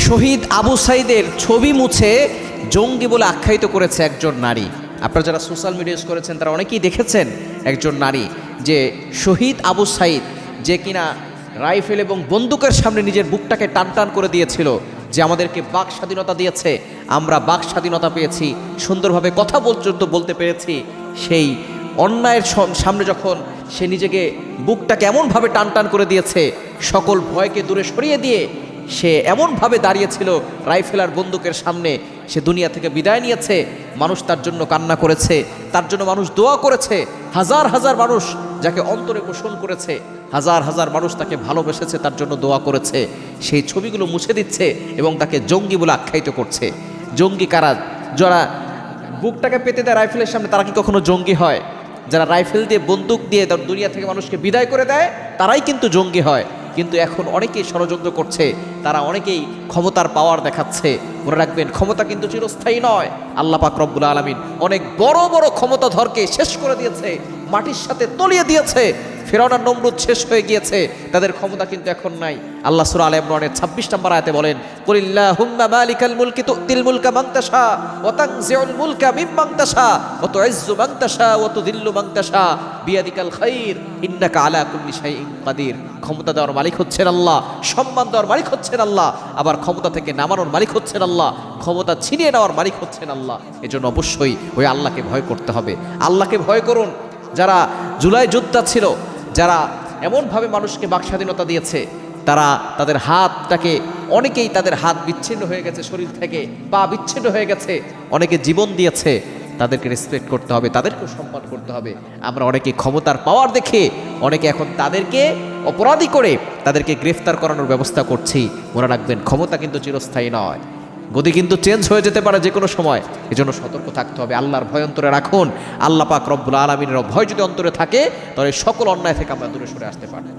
শহীদ আবু সাইদের ছবি মুছে জঙ্গি বলে আখ্যায়িত করেছে একজন নারী। আপনারা যারা সোশ্যাল মিডিয়া ইউজ করেছেন তারা অনেকেই দেখেছেন একজন নারী যে শহীদ আবু সাইদ যে কিনা রাইফেল এবং বন্দুকের সামনে নিজের বুকটাকে টান টান করে দিয়েছিল, যে আমাদেরকে বাক স্বাধীনতা দিয়েছে, আমরা বাক স্বাধীনতা পেয়েছি, সুন্দরভাবে কথা পর্যন্ত বলতে পেরেছি। সেই অন্যায়ের সামনে যখন সে নিজেকে বুকটাকে এমনভাবে টান টান করে দিয়েছে, সকল ভয়কে দূরে সরিয়ে দিয়ে সে এমনভাবে দাঁড়িয়েছিল রাইফেল আর বন্দুকের সামনে, সে দুনিয়া থেকে বিদায় নিয়েছে। মানুষ তার জন্য কান্না করেছে, তার জন্য মানুষ দোয়া করেছে। হাজার হাজার মানুষ যাকে অন্তরে পোষণ করেছে, হাজার হাজার মানুষ তাকে ভালোবেসেছে, তার জন্য দোয়া করেছে। সেই ছবিগুলো মুছে দিচ্ছে এবং তাকে জঙ্গি বলে আখ্যায়িত করছে। জঙ্গি কারা? যারা বুকটাকে পেতে দেয় রাইফেলের সামনে, তারা কি কখনো জঙ্গি হয়? যারা রাইফেল দিয়ে বন্দুক দিয়ে দুনিয়া থেকে মানুষকে বিদায় করে দেয়, তারাই কিন্তু জঙ্গি হয়। কিন্তু এখন অনেকেই ষড়যন্ত্র করছে, তারা অনেকেই ক্ষমতার পাওয়ার দেখাচ্ছে। মনে রাখবেন, ক্ষমতা কিন্তু চিরস্থায়ী নয়। আল্লাহ পাক রব্বুল আলামিন অনেক বড় বড় ক্ষমতাধরকে শেষ করে দিয়েছে, মাটির সাথে তলিয়ে দিয়েছে। ফিরআউন আর নমরুদ শেষ হয়ে গিয়েছে, তাদের ক্ষমতা কিন্তু এখন নাই। আল্লাহ সূরা আলে ইমরানের 26 নম্বর আয়াতে বলেন, কুলিল্লাহুম্মা মালিকাল মুলকি তুতিল মুলকা মান তাশা ওয়া তানজিউল মুলকা মিম্মান তাশা ওয়া তুইজ্জু মান তাশা ওয়া তুযিল্লু মান তাশা বিয়াদিকাল খাইর ইন্নাকা আলা কুল্লি শাইইন কাদির। ক্ষমতা দেওয়ার মালিক হচ্ছেন আল্লাহ, সম্মান দেওয়ার মালিক হচ্ছেন আল্লাহ, আবার ক্ষমতা থেকে নামানোর মালিক হচ্ছেন আল্লাহ, ক্ষমতা ছিনিয়ে নেওয়ার মালিক হচ্ছেন আল্লাহ। এজন্য অবশ্যই ওই আল্লাহকে ভয় করতে হবে। আল্লাহকে ভয় করুন। যারা জুলাই যোদ্ধা ছিল, যারা এমনভাবে মানুষকে বাক স্বাধীনতা দিয়েছে, তারা তাদের হাতটাকে, অনেকেই তাদের হাত বিচ্ছিন্ন হয়ে গেছে শরীর থেকে, পা বিচ্ছিন্ন হয়ে গেছে, অনেকে জীবন দিয়েছে। তাদেরকে রেসপেক্ট করতে হবে, তাদেরকেও সম্মান করতে হবে। আমরা অনেকে ক্ষমতার পাওয়ার দেখে অনেকে এখন তাদেরকে অপরাধী করে তাদেরকে গ্রেফতার করানোর ব্যবস্থা করছি। মনে রাখবেন, ক্ষমতা কিন্তু চিরস্থায়ী নয়, গতি কিন্তু চেঞ্জ হয়ে যেতে পারে যে কোনো সময়। এজন্য সতর্ক থাকতে হবে। আল্লাহর ভয় অন্তরে রাখুন। আল্লাহ পাক রব্বুল আলামিনের ভয় যদি অন্তরে থাকে, তাহলে সকল অন্যায় থেকে আমরা দূরে সরে আসতে পারি।